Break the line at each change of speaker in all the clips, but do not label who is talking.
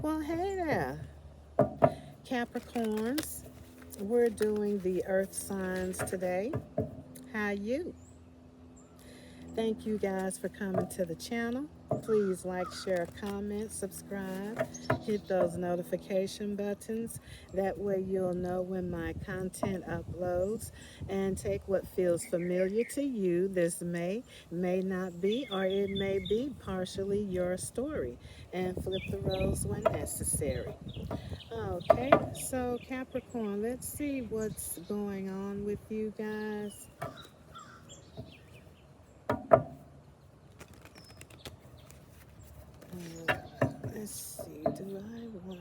Well, hey there, Capricorns. We're doing the Earth signs today. How you? Thank you guys for coming to the channel. Please like, share, comment, subscribe, hit those notification buttons. That way you'll know when my content uploads and take what feels familiar to you. This may not be, or it may be partially your story, and flip the roles when necessary. Okay, so Capricorn, let's see what's going on with you guys. Uh, let's see, do I want.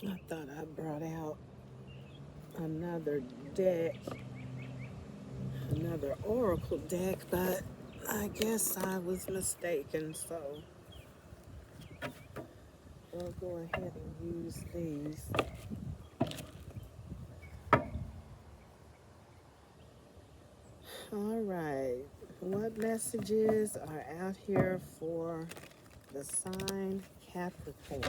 I thought I brought out another deck, another oracle deck, but I guess I was mistaken, so we'll go ahead and use these. All right, what messages are out here for the sign Capricorn?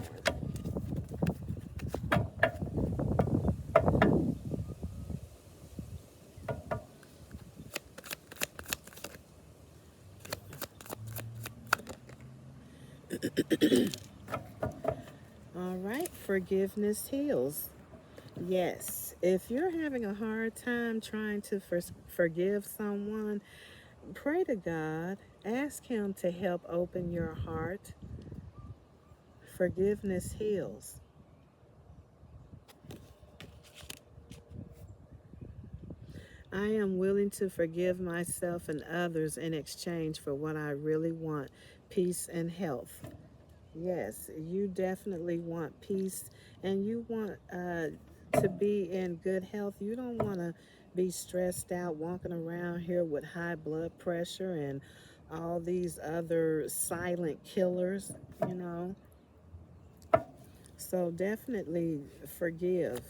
All right, forgiveness heals. Yes, if you're having a hard time trying to forgive someone, pray to God. Ask Him to help open your heart. Forgiveness heals. I am willing to forgive myself and others in exchange for what I really want, peace and health. Yes, you definitely want peace and you want to be in good health. You don't want to be stressed out walking around here with high blood pressure and all these other silent killers, you know. So definitely forgive.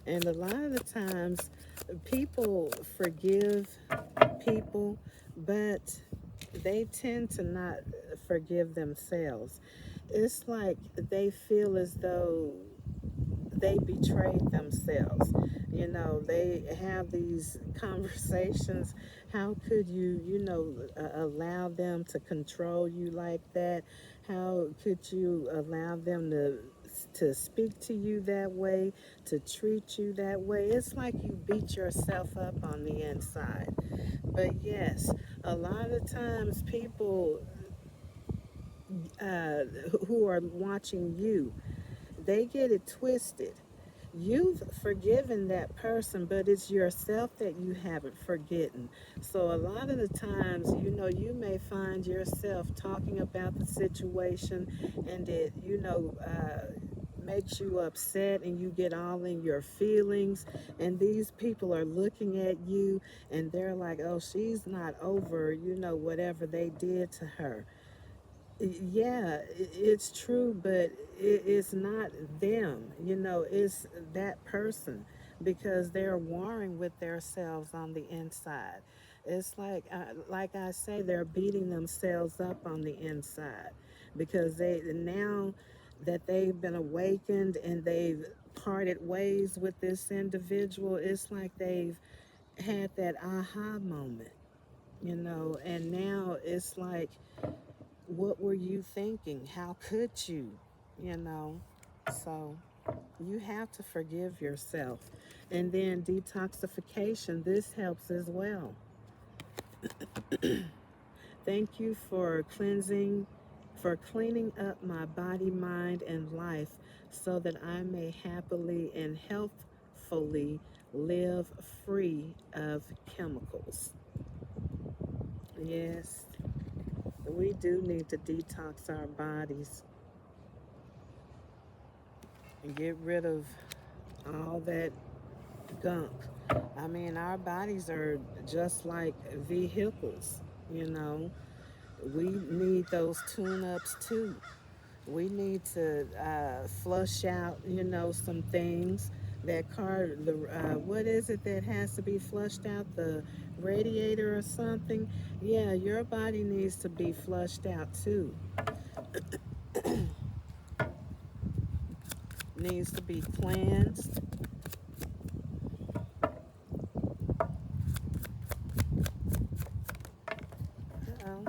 And a lot of the times, people forgive people, but they tend to not forgive themselves. It's like they feel as though they betrayed themselves. You know, they have these conversations. How could you, allow them to control you like that? How could you allow them to speak to you that way, to treat you that way? It's like you beat yourself up on the inside. But yes, a lot of times people uh, who are watching you, they get it twisted. You've forgiven that person, but it's yourself that you haven't forgotten. So a lot of the times, you may find yourself talking about the situation and it, makes you upset and you get all in your feelings. And these people are looking at you and they're like, oh, she's not over, whatever they did to her. Yeah, it's true, but it's not them. It's that person because they're warring with themselves on the inside. It's like I say, they're beating themselves up on the inside because they now that they've been awakened and they've parted ways with this individual. It's like they've had that aha moment, and now it's like, what were you thinking? How could you? You know? So you have to forgive yourself. And then detoxification, this helps as well. Thank you for cleaning up my body, mind, and life so that I may happily and healthfully live free of chemicals. Yes, we do need to detox our bodies and get rid of all that gunk. I mean, our bodies are just like vehicles, you know. We need those tune ups too. We need to flush out, some things. that car, the what is it that has to be flushed out? The radiator or something? Yeah, your body needs to be flushed out too. Needs to be cleansed. Uh-oh.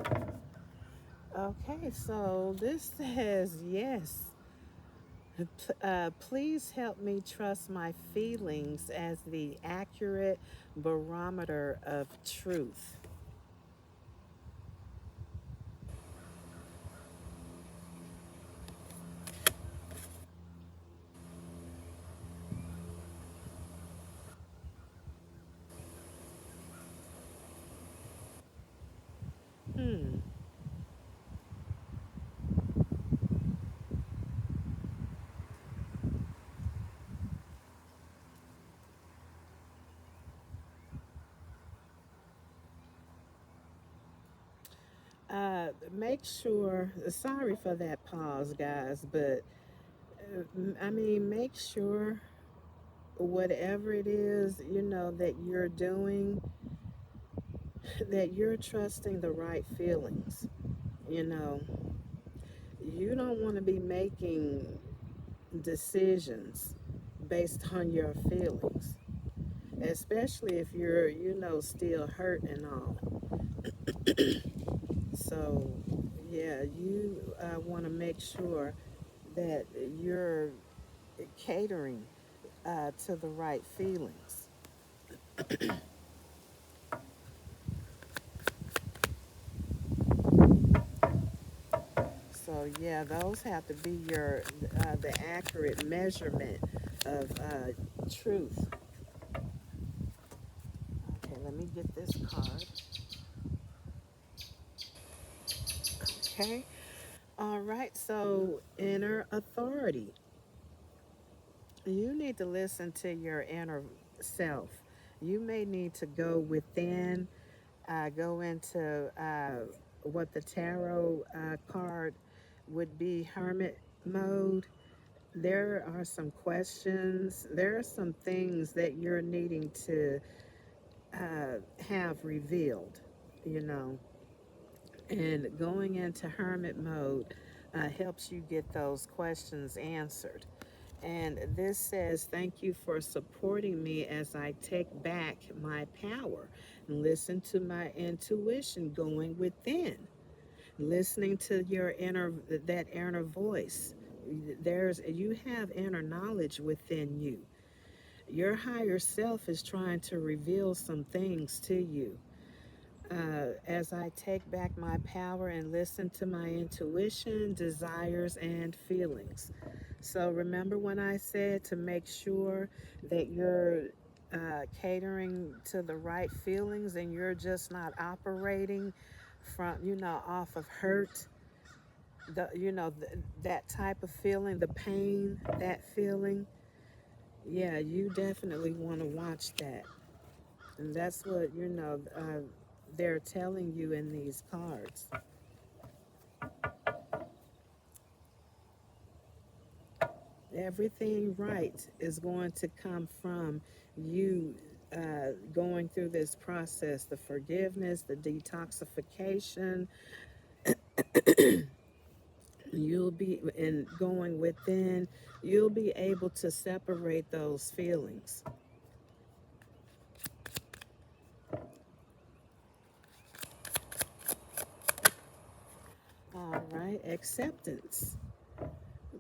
Okay, so this says yes. Please help me trust my feelings as the accurate barometer of truth. Hmm. Make sure, sorry for that pause, guys, but I mean, make sure whatever it is, that you're doing, that you're trusting the right feelings. You know, you don't want to be making decisions based on your feelings, especially if you're, still hurt and all. So, yeah, you want to make sure that you're catering to the right feelings. So, yeah, those have to be the accurate measurement of truth. Okay, let me get this card. Okay. All right. So, inner authority. You need to listen to your inner self. You may need to go within, go into what the tarot card would be hermit mode. There are some questions, there are some things that you're needing to have revealed, you know. And going into hermit mode helps you get those questions answered. And this says, thank you for supporting me as I take back my power and listen to my intuition going within, listening to your that inner voice. You have inner knowledge within you. Your higher self is trying to reveal some things to you. As I take back my power and listen to my intuition, desires, and feelings. So remember when I said to make sure that you're catering to the right feelings and you're just not operating from, off of hurt, that type of feeling, the pain, that feeling. Yeah, you definitely want to watch that. And that's what, they're telling you in these cards. Everything right is going to come from you going through this process, the forgiveness, the detoxification. You'll be, and going within, you'll be able to separate those feelings. All right, acceptance.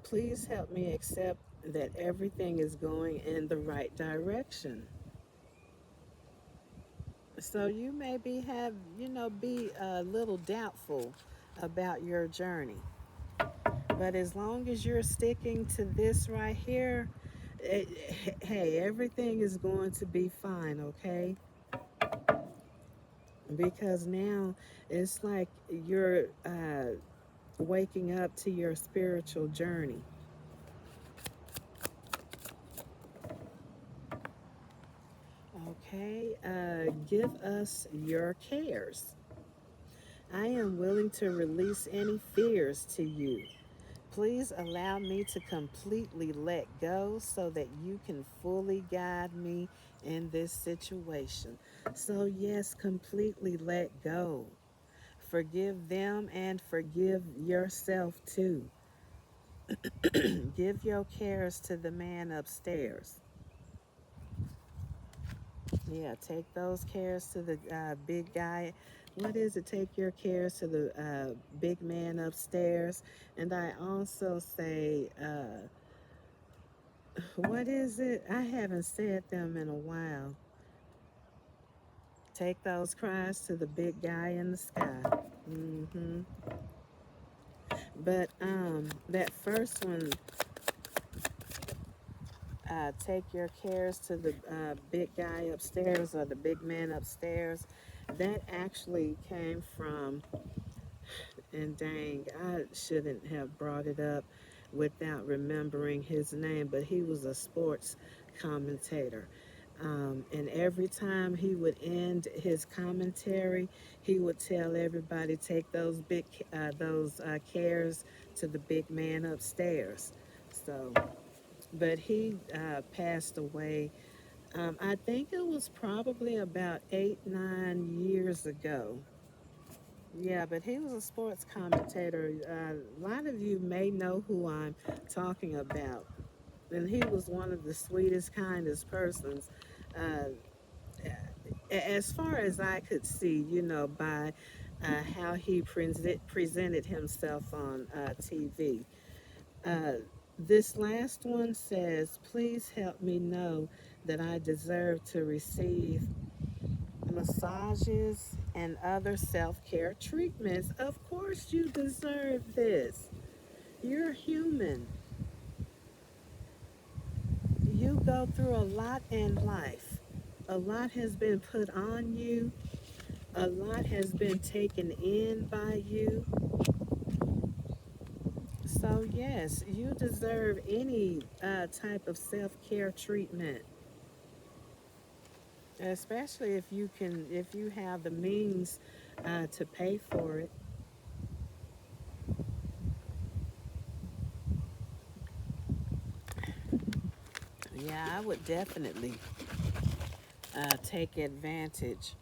Please help me accept that everything is going in the right direction. So you maybe be a little doubtful about your journey. But as long as you're sticking to this right here, hey, everything is going to be fine, okay? Because now it's like you're waking up to your spiritual journey. Okay, give us your cares. I am willing to release any fears to you. Please allow me to completely let go so that you can fully guide me in this situation. So, yes, completely let go. Forgive them and forgive yourself too. Give your cares to the man upstairs. Yeah, take those cares to the big guy. What is it? Take your cares to the big man upstairs. And I also say, what is it? I haven't said them in a while. Take those cries to the big guy in the sky. hmm But that first one, take your cares to the big guy upstairs or the big man upstairs. That actually came from, and dang, I shouldn't have brought it up without remembering his name, but he was a sports commentator. And every time he would end his commentary, he would tell everybody, take those cares to the big man upstairs. So, but he passed away. I think it was probably about 8, 9 years ago. Yeah, but he was a sports commentator. A lot of you may know who I'm talking about. And he was one of the sweetest, kindest persons. Uh, as far as I could see, by how he presented himself on TV. Uh, this last one says, please help me know that I deserve to receive massages and other self care treatments. Of course, you deserve this. You're human. You go through a lot in life. A lot has been put on you, a lot has been taken in by you. So, yes, you deserve any type of self care treatment, especially if you have the means to pay for it. Yeah, I would definitely take advantage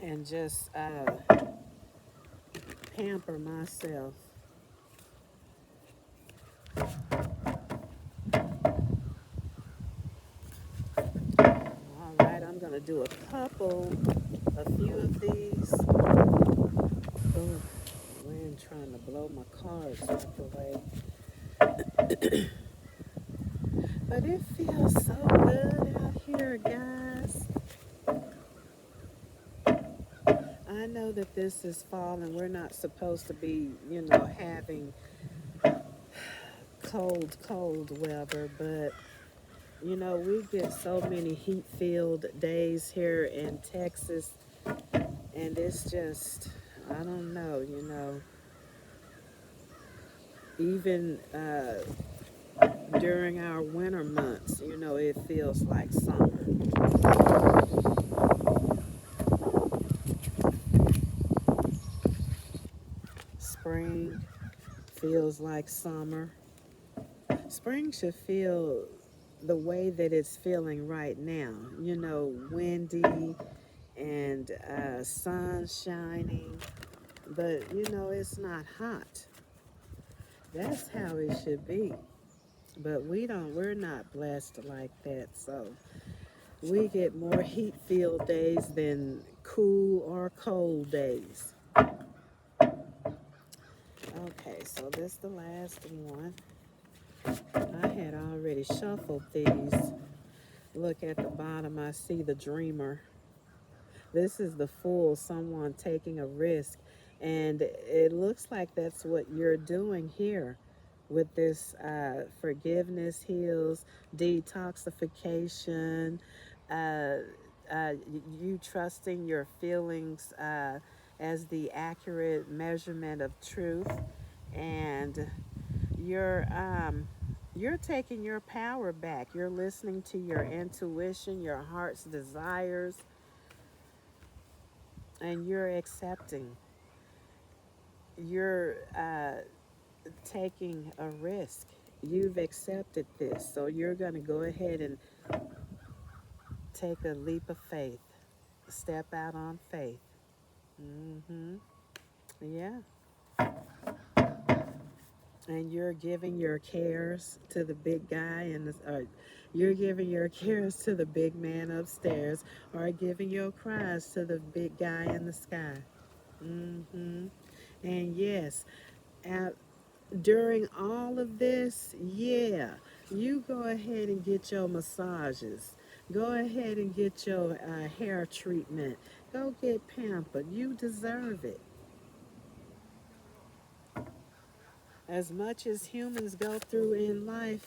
and just pamper myself. All right, I'm going to do a few of these. Oh, wind trying to blow my cards out the way. But it feels so good out here, guys. I know that this is fall and we're not supposed to be, having cold weather, but we get so many heat filled days here in Texas, and it's just, I don't know, even during our winter months, it feels like summer. Spring feels like summer. Spring should feel the way that it's feeling right now, windy and sun shining, but it's not hot. That's how it should be. But we're not blessed like that. So we get more heat filled days than cool or cold days. Okay, so this is the last one. I had already shuffled these. Look at the bottom, I see the dreamer. This is the fool, someone taking a risk. And it looks like that's what you're doing here with this forgiveness heals, detoxification, uh, you trusting your feelings as the accurate measurement of truth. And you're You're taking your power back. You're listening to your intuition, your heart's desires, and you're accepting. You're taking a risk. You've accepted this. So you're going to go ahead and take a leap of faith, step out on faith. Mm-hmm. Yeah. And you're giving your cares to the big guy you're giving your cares to the big man upstairs, or giving your cries to the big guy in the sky. Mm-hmm. And yes, uh, during all of this, yeah, you go ahead and get your massages. Go ahead and get your hair treatment. Go get pampered. You deserve it. As much as humans go through in life,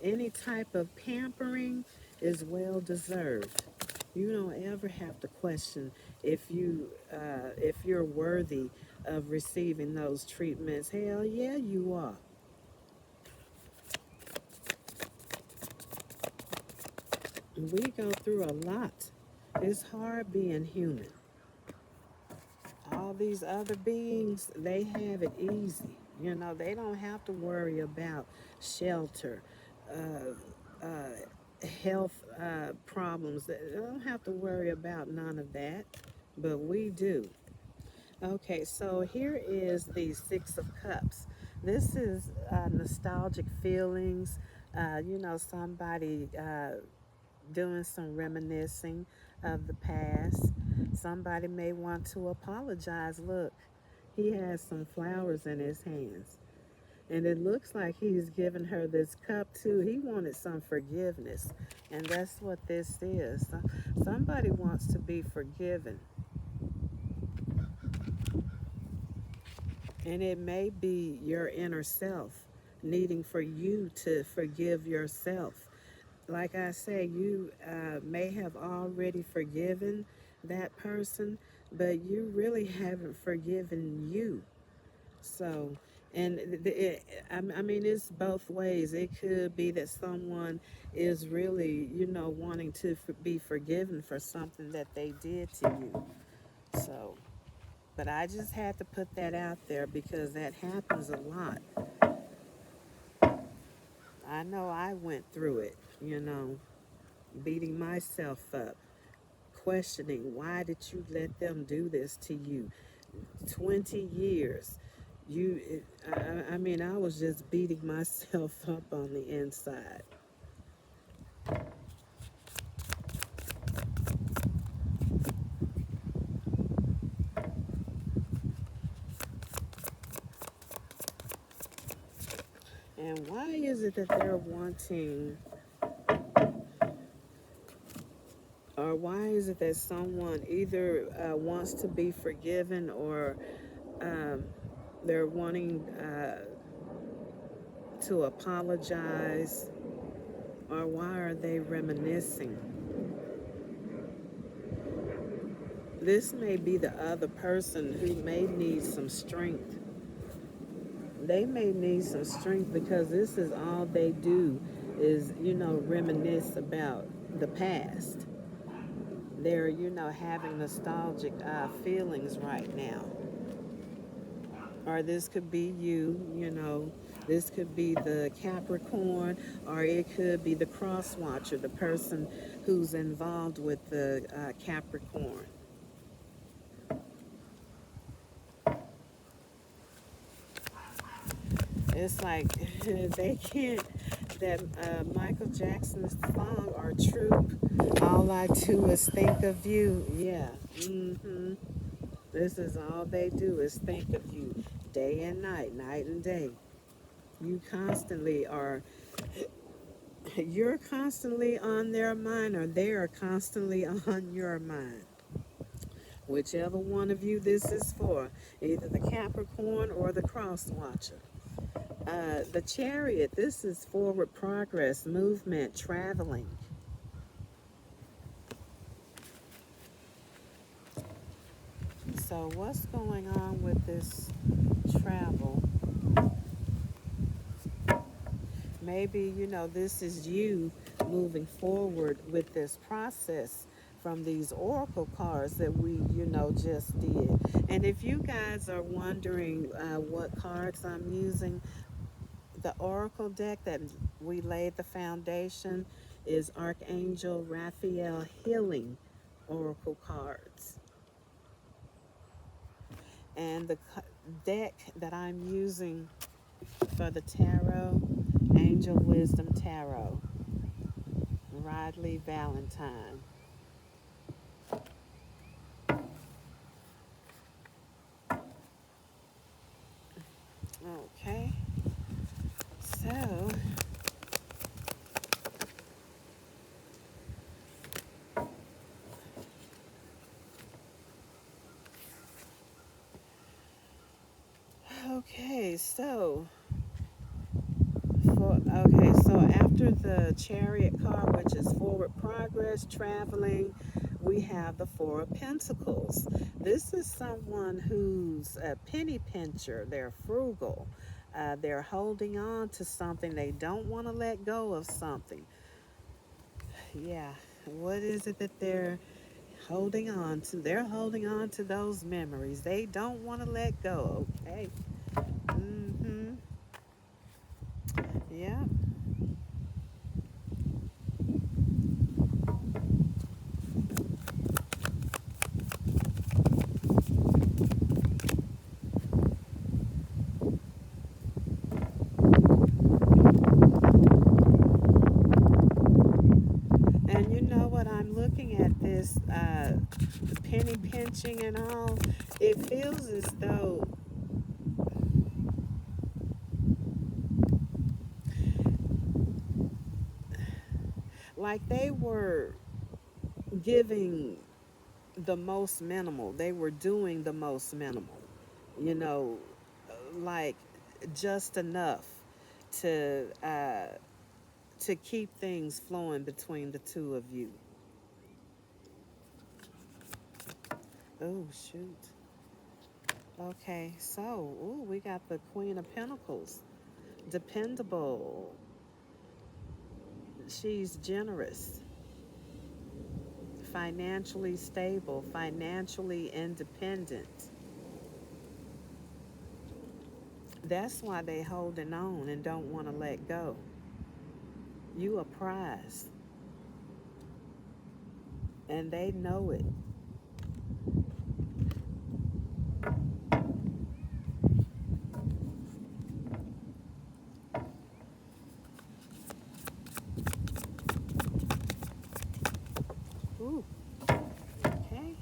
any type of pampering is well deserved. You don't ever have to question if you're worthy of receiving those treatments. Hell yeah, you are. We go through a lot. It's hard being human. All these other beings, they have it easy. You know, they don't have to worry about shelter, health problems. They don't have to worry about none of that, but we do. Okay, so here is the Six of Cups. This is nostalgic feelings. Somebody doing some reminiscing of the past. Somebody may want to apologize. Look, he has some flowers in his hands. And it looks like he's given her this cup too. He wanted some forgiveness. And that's what this is. Somebody wants to be forgiven. And it may be your inner self needing for you to forgive yourself. Like I say, you may have already forgiven that person, but you really haven't forgiven you. So, and I mean, it's both ways. It could be that someone is really, wanting to be forgiven for something that they did to you. So, but I just had to put that out there because that happens a lot. I know I went through it, beating myself up, questioning why did you let them do this to you. 20 years. I mean, I was just beating myself up on the inside. And why is it that they're wanting, or why is it that someone either wants to be forgiven, or um, they're wanting to apologize, or why are they reminiscing? This may be the other person who may need some strength. They may need some strength because this is all they do is, reminisce about the past. They're, having nostalgic feelings right now. Or this could be you. This could be the Capricorn, or it could be the cross watcher, the person who's involved with the Capricorn. It's like they can't. That Michael Jackson's song or Troop. All I do is think of you. Yeah. Mm-hmm. This is all they do is think of you, day and night, night and day. You constantly are. You're constantly on their mind, or they are constantly on your mind. Whichever one of you this is for, either the Capricorn or the Cross Watcher. The Chariot, this is forward progress, movement, traveling. So, what's going on with this travel? Maybe, this is you moving forward with this process from these oracle cards that we, just did. And if you guys are wondering what cards I'm using, the oracle deck that we laid the foundation is Archangel Raphael Healing Oracle cards. And the deck that I'm using for the tarot, Angel Wisdom Tarot, Riley Valentine. Okay, so okay, so so after the Chariot card, which is forward progress, traveling, we have the Four of Pentacles. This is someone who's a penny pincher. They're frugal. They're holding on to something. They don't want to let go of something. Yeah. What is it that they're holding on to? They're holding on to those memories. They don't want to let go. Okay. Mm-hmm. Yeah. And you know what? I'm looking at this penny pinching and all. It feels as though like they were giving the most minimal. They were doing the most minimal. You know, like just enough to keep things flowing between the two of you. Oh shoot. Okay, so we got the Queen of Pentacles. Dependable. She's generous, financially stable, financially independent. That's why they holding on and don't want to let go. You a prize, and they know it. Ooh, okay.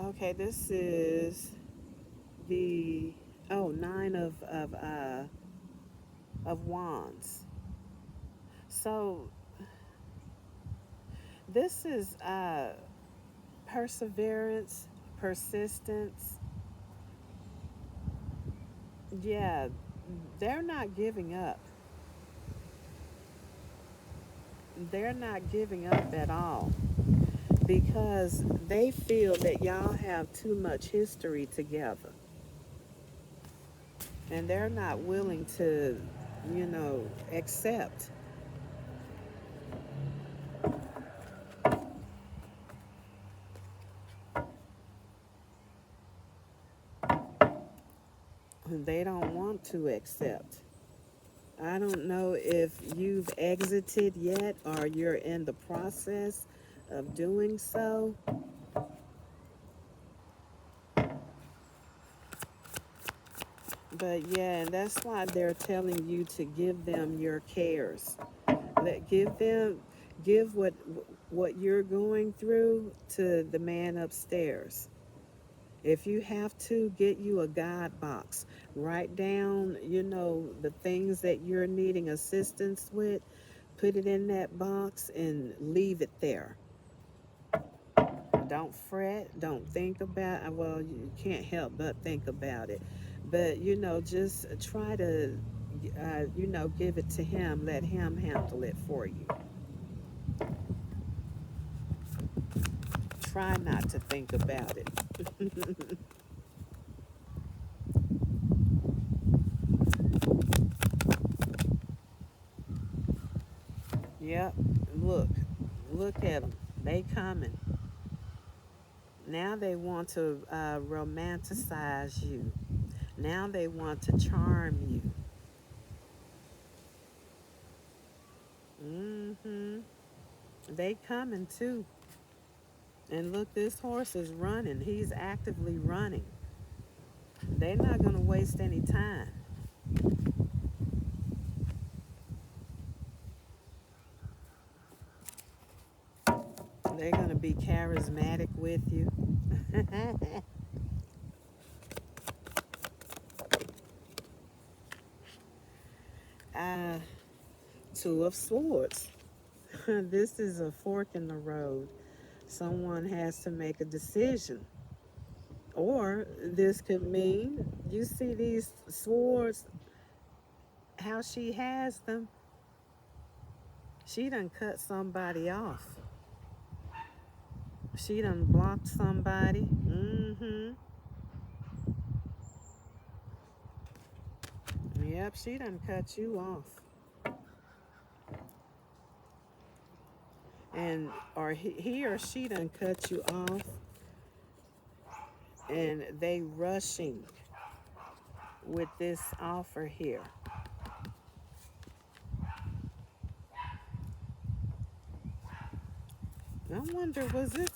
Okay, this is the nine of wands. So this is perseverance, persistence. Yeah, they're not giving up. They're not giving up at all because they feel that y'all have too much history together. And they're not willing to, accept. They don't want to accept. I don't know if you've exited yet or you're in the process of doing so. But yeah, and that's why they're telling you to give them your cares. Give what you're going through to the man upstairs. If you have to, get you a God box. Write down, the things that you're needing assistance with. Put it in that box and leave it there. Don't fret. Don't think about it. Well, you can't help but think about it. But, just try to, give it to him. Let him handle it for you. Try not to think about it. Yep. Look, look at them. They coming. Now they want to romanticize you. Now they want to charm you. Mm-hmm. They coming too. And look, this horse is running. He's actively running. They're not going to waste any time. They're going to be charismatic with you. Two of Swords. This is a fork in the road. Someone has to make a decision. Or this could mean, you see these swords, how she has them. She done cut somebody off. She done blocked somebody. Mm-hmm. Yep, she done cut you off. And or he or she done cut you off, and they rushing with this offer here. I wonder, was this?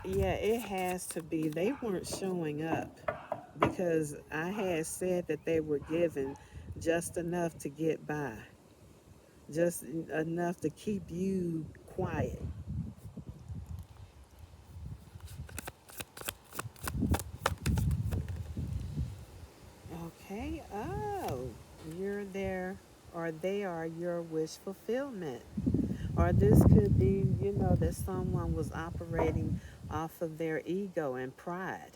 Yeah, it has to be. They weren't showing up because I had said that they were given just enough to get by, just enough to keep you quiet. Okay. Oh, you're there, or they are your wish fulfillment. Or this could be, that someone was operating off of their ego and pride.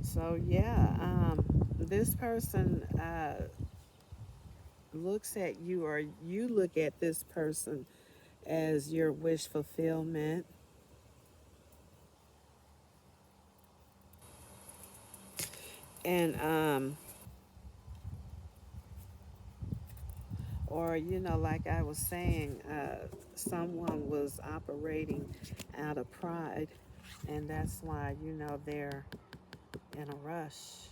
So, yeah, this person looks at you, or you look at this person as your wish fulfillment. And, or, like I was saying, someone was operating out of pride. And that's why, they're in a rush.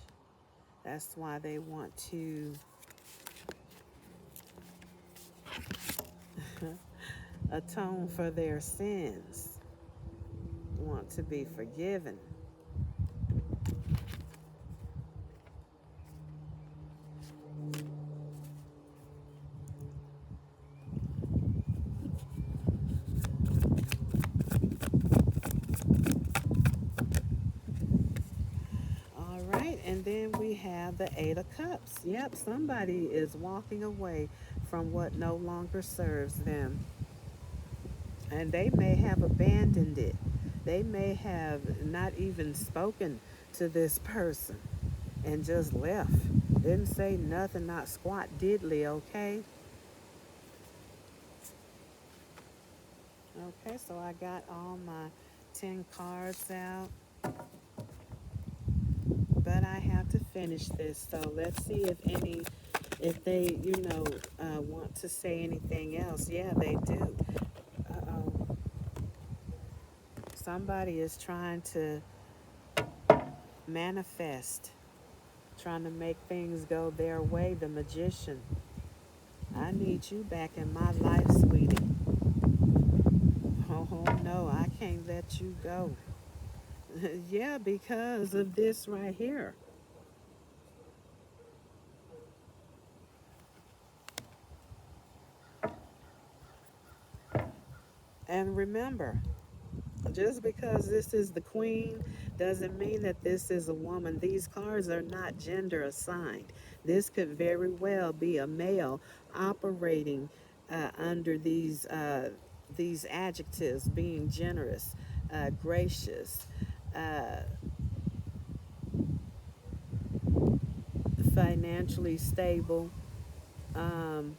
That's why they want to atone for their sins, want to be forgiven. All right, and then we have the Eight of Cups. Yep, somebody is walking away from what no longer serves them. And they may have abandoned it. They may have not even spoken to this person and just left. Didn't say nothing, not squat diddly, okay? Okay, so I got all my 10 cards out, but I have to finish this. So let's see if they, want to say anything else. Yeah, they do. Uh-oh. Somebody is trying to manifest, trying to make things go their way. The Magician. I need you back in my life, sweetie. Oh, no, I can't let you go. Yeah, because of this right here. And remember, just because this is the queen doesn't mean that this is a woman. These cards are not gender assigned. This could very well be a male operating under these adjectives, being generous, gracious, uh, financially stable, um,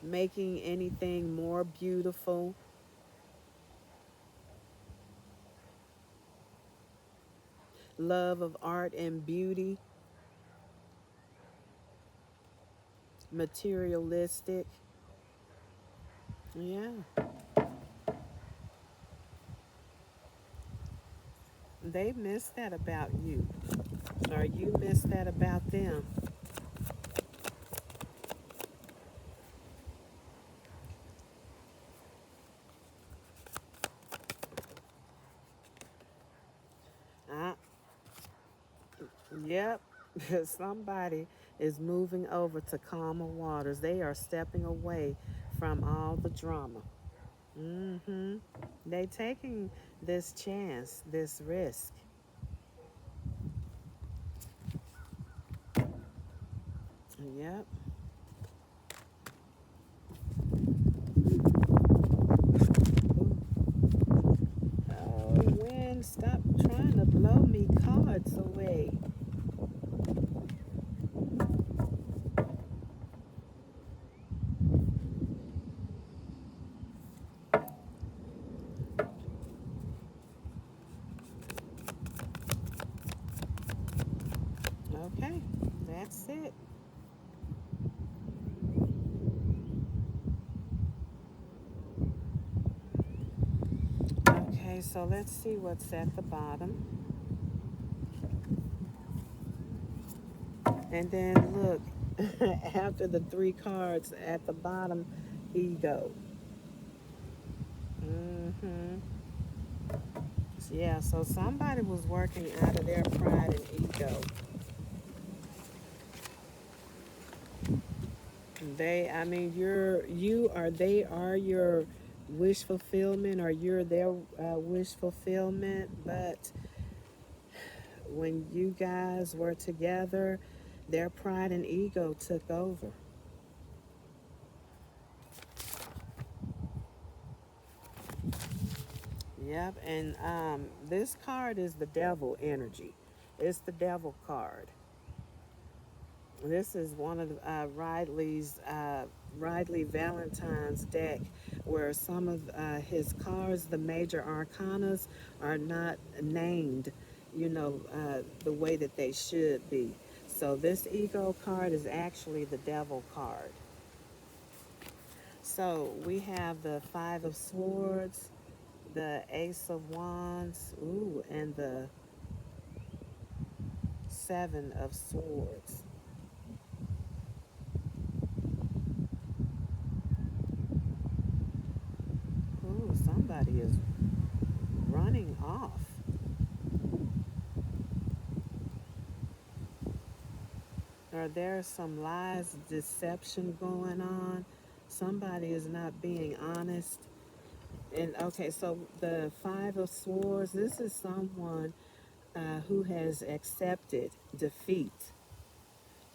making anything more beautiful. love of art and beauty, materialistic. Yeah, they miss that about you, or you miss that about them. Uh, yep, somebody is moving over to calmer waters. They are stepping away from all the drama. Mm-hmm. They taking this chance, this risk. Yep. Oh, wind, stop trying to blow me cards away. Okay, that's it. Okay, so let's see what's at the bottom. And then look, after the three cards at the bottom, ego. Mm-hmm. Yeah, so somebody was working out of their pride and ego. I mean, they are your wish fulfillment, or you're their wish fulfillment. But when you guys were together, their pride and ego took over. Yep, and this card is the devil energy. It's the devil card. This is one of Ridley Valentine's deck, where some of his cards, the major arcanas, are not named, the way that they should be. So this ego card is actually the devil card. So we have the Five of Swords, the Ace of Wands, ooh, and the Seven of Swords. Ooh, somebody is running off. Or there's some lies, deception going on. Somebody is not being honest. And okay, so the Five of Swords, this is someone who has accepted defeat.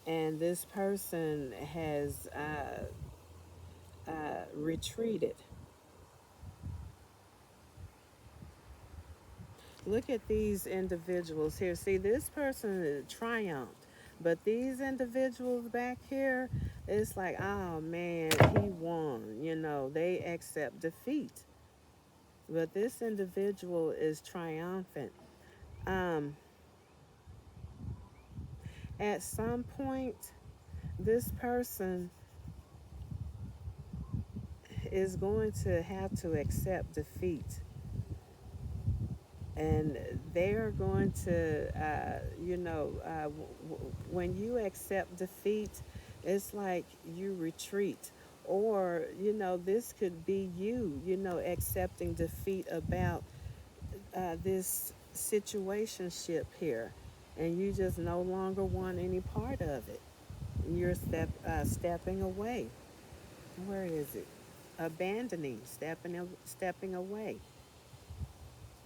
And this person has retreated. Look at these individuals here. See, this person triumphed. But these individuals back here, it's like, oh man, he won. They accept defeat. But this individual is triumphant. Um, at some point, this person is going to have to accept defeat. And they are going to, when you accept defeat, it's like you retreat. Or, this could be accepting defeat about this situationship here. And you just no longer want any part of it. You're stepping away. Where is it? Abandoning, stepping away,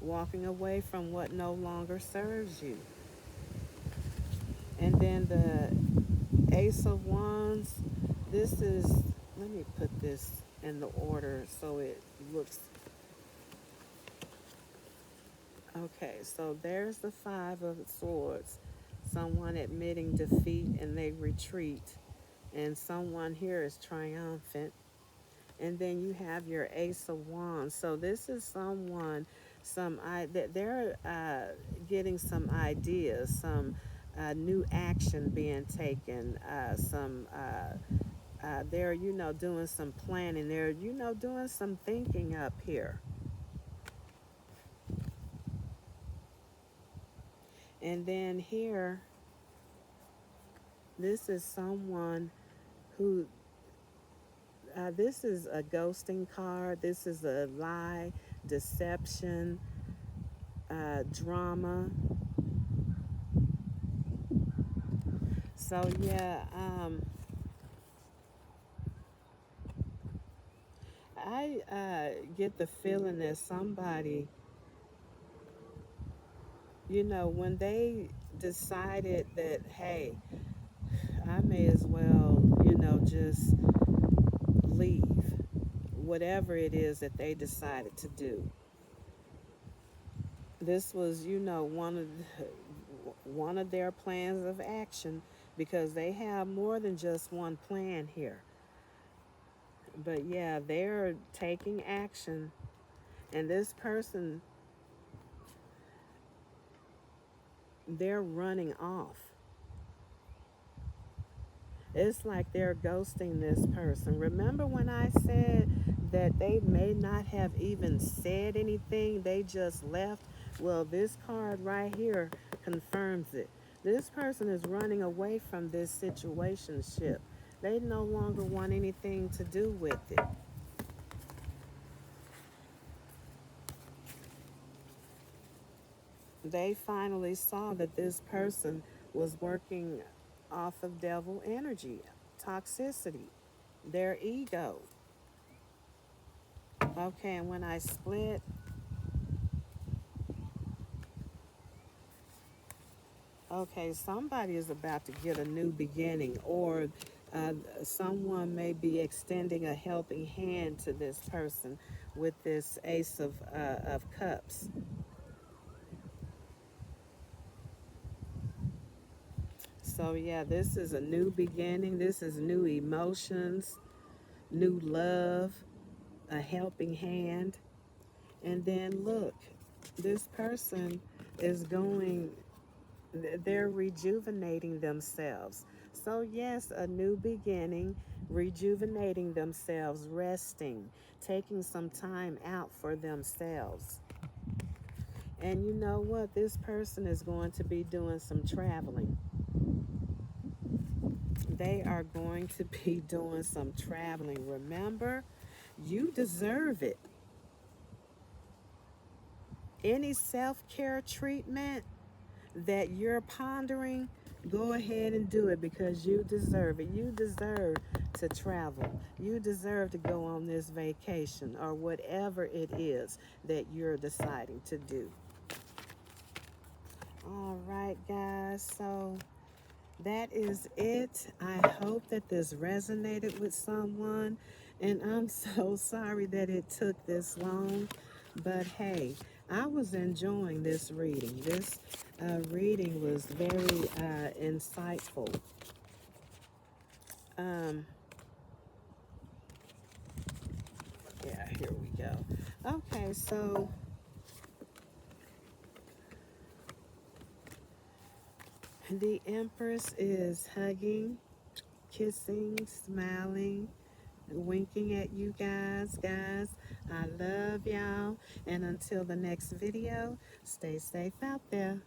walking away from what no longer serves you. And then the Ace of Wands, this is, let me put this in the order so it looks, okay, so there's the Five of Swords, someone admitting defeat and they retreat, and someone here is triumphant. And then you have your Ace of Wands. So this is someone that they're getting some ideas, some new action being taken, they're, doing some planning. They're, doing some thinking up here. And then here, this is someone who, this is a ghosting card. This is a lie, deception, drama. So, yeah, I get the feeling that somebody, when they decided that, hey, I may as well, just leave, whatever it is that they decided to do. This was, one of their plans of action, because they have more than just one plan here. But yeah, they're taking action, and this person, they're running off. It's like they're ghosting this person. Remember when I said that they may not have even said anything, they just left? Well, this card right here confirms it. This person is running away from this situationship. They no longer want anything to do with it. They finally saw that this person was working off of devil energy, toxicity, their ego. Okay, and when I split, okay, somebody is about to get a new beginning, or someone may be extending a helping hand to this person with this Ace of Cups. So, yeah, this is a new beginning. This is new emotions, new love, a helping hand. And then look, this person is going, they're rejuvenating themselves. So, yes, a new beginning, rejuvenating themselves, resting, taking some time out for themselves. And you know what? This person is going to be doing some traveling. They are going to be doing some traveling. Remember, you deserve it. Any self care treatment that you're pondering, go ahead and do it, because you deserve it. You deserve to travel. You deserve to go on this vacation, or whatever it is that you're deciding to do. All right, guys. So that is it. I hope that this resonated with someone. And I'm so sorry that it took this long. But hey, I was enjoying this reading. This reading was very insightful. Um, yeah, here we go. Okay, so the Empress is hugging, kissing, smiling, winking at you guys. I love y'all. And until the next video, stay safe out there.